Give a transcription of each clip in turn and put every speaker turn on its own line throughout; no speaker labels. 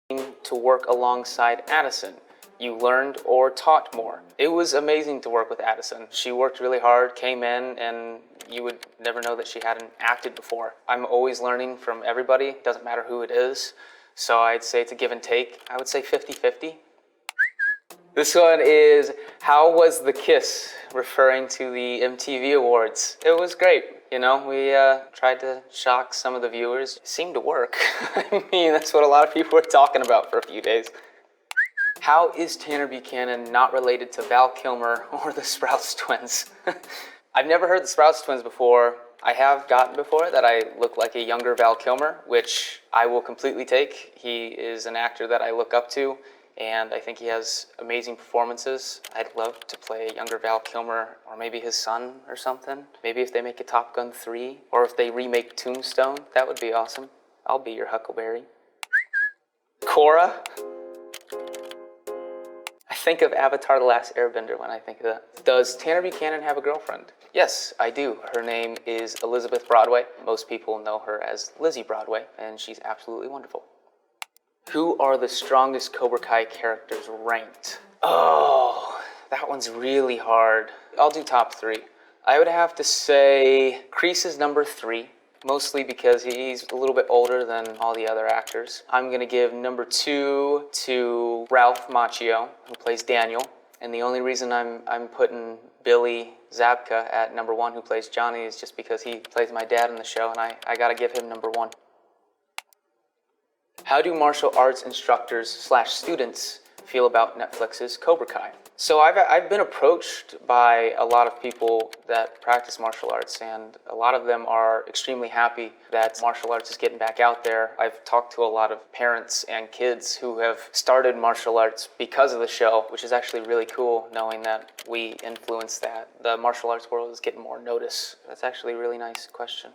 to work alongside Addison? You learned or taught more? It was amazing to work with Addison. She worked really hard, came in, and you would never know that she hadn't acted before. I'm always learning from everybody, doesn't matter who it is. So I'd say it's a give and take. I would say 50-50. This one is, how was the kiss? Referring to the MTV Awards. It was great. You know, we tried to shock some of the viewers. It seemed to work. I mean, that's what a lot of people were talking about for a few days. How is Tanner Buchanan not related to Val Kilmer or the Sprouse twins? I've never heard the Sprouse twins before. I have gotten before that I look like a younger Val Kilmer, which I will completely take. He is an actor that I look up to, and I think he has amazing performances. I'd love to play a younger Val Kilmer, or maybe his son or something. Maybe if they make a Top Gun 3, or if they remake Tombstone, that would be awesome. I'll be your Huckleberry. Quora? I think of Avatar: The Last Airbender when I think of that. Does Tanner Buchanan have a girlfriend? Yes, I do. Her name is Elizabeth Broadway. Most people know her as Lizzie Broadway, and she's absolutely wonderful. Who are the strongest Cobra Kai characters ranked? Oh, that one's really hard. I'll do top 3. I would have to say Kreese is number 3, mostly because he's a little bit older than all the other actors. I'm gonna give number 2 to Ralph Macchio, who plays Daniel. And the only reason I'm putting Billy Zabka at number 1, who plays Johnny, is just because he plays my dad in the show, and I gotta give him number 1. How do martial arts instructors / students feel about Netflix's Cobra Kai? So I've been approached by a lot of people that practice martial arts, and a lot of them are extremely happy that martial arts is getting back out there. I've talked to a lot of parents and kids who have started martial arts because of the show, which is actually really cool, knowing that we influence that. The martial arts world is getting more notice. That's actually a really nice question.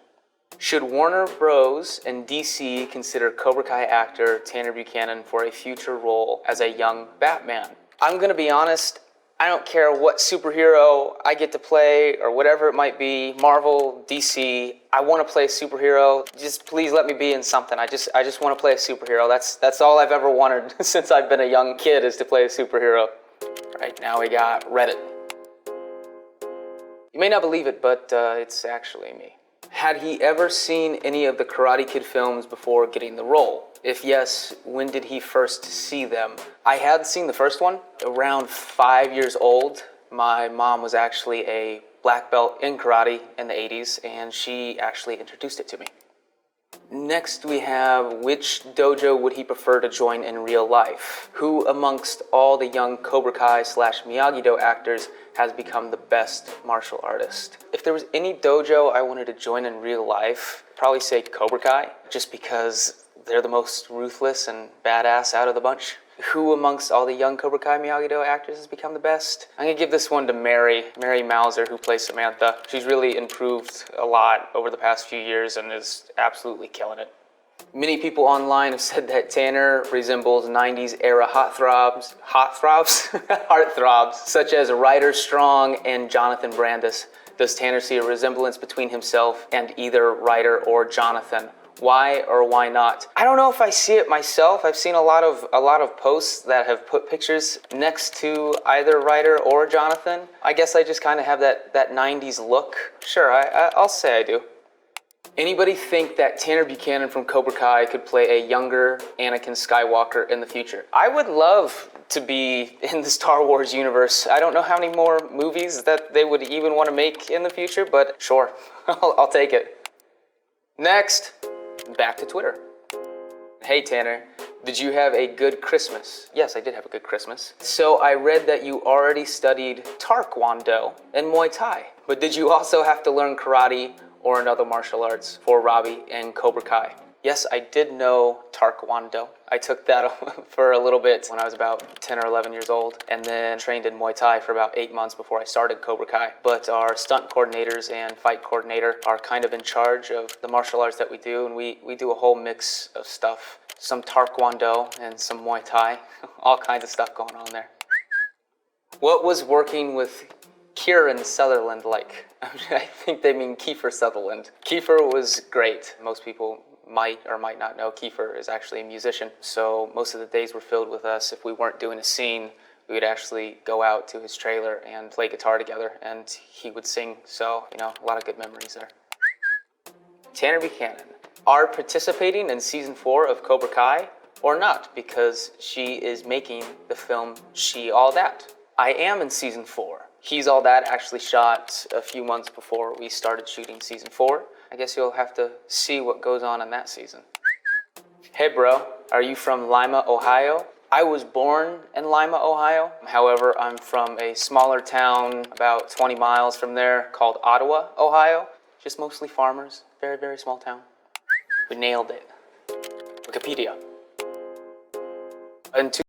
Should Warner Bros. And DC consider Cobra Kai actor Tanner Buchanan for a future role as a young Batman? I'm gonna be honest, I don't care what superhero I get to play or whatever it might be, Marvel, DC, I wanna play a superhero. Just please let me be in something. I just wanna play a superhero. That's all I've ever wanted since I've been a young kid, is to play a superhero. Right now we got Reddit. You may not believe it, but it's actually me. Had he ever seen any of the Karate Kid films before getting the role? If yes, when did he first see them? I had seen the first one around 5 years old. My mom was actually a black belt in karate in the 80s, and she actually introduced it to me. Next we have, which dojo would he prefer to join in real life? Who amongst all the young Cobra Kai / Miyagi-Do actors has become the best martial artist? If there was any dojo I wanted to join in real life, I'd probably say Cobra Kai, just because they're the most ruthless and badass out of the bunch. Who amongst all the young Cobra Kai Miyagi-Do actors has become the best? I'm gonna give this one to Mary Mauser, who plays Samantha. She's really improved a lot over the past few years and is absolutely killing it. Many people online have said that Tanner resembles 90s era heartthrobs, such as Ryder Strong and Jonathan Brandis. Does Tanner see a resemblance between himself and either Ryder or Jonathan? Why or why not? I don't know if I see it myself. I've seen a lot of posts that have put pictures next to either Ryder or Jonathan. I guess I just kind of have that 90s look. Sure, I'll say I do. Anybody think that Tanner Buchanan from Cobra Kai could play a younger Anakin Skywalker in the future? I would love to be in the Star Wars universe. I don't know how many more movies that they would even want to make in the future, but sure, I'll take it. Next. Back to Twitter. Hey Tanner, did you have a good Christmas? Yes, I did have a good Christmas. So I read that you already studied Taekwondo and Muay Thai, but did you also have to learn karate or another martial arts for Robbie and Cobra Kai? Yes, I did know Taekwondo. I took that for a little bit when I was about 10 or 11 years old, and then trained in Muay Thai for about 8 months before I started Cobra Kai. But our stunt coordinators and fight coordinator are kind of in charge of the martial arts that we do, and we do a whole mix of stuff. Some Taekwondo and some Muay Thai, all kinds of stuff going on there. What was working with Kieran Sutherland like? I think they mean Kiefer Sutherland. Kiefer was great. Most people might or might not know, Kiefer is actually a musician. So most of the days were filled with us. If we weren't doing a scene, we would actually go out to his trailer and play guitar together, and he would sing. So, you know, a lot of good memories there. Tanner Buchanan. Are participating in season 4 of Cobra Kai or not, because she is making the film She All That. I am in season 4. He's All That actually shot a few months before we started shooting season 4. I guess you'll have to see what goes on in that season. Hey bro, are you from Lima, Ohio? I was born in Lima, Ohio. However, I'm from a smaller town about 20 miles from there called Ottawa, Ohio. Just mostly farmers. Very, very small town. We nailed it. Wikipedia. In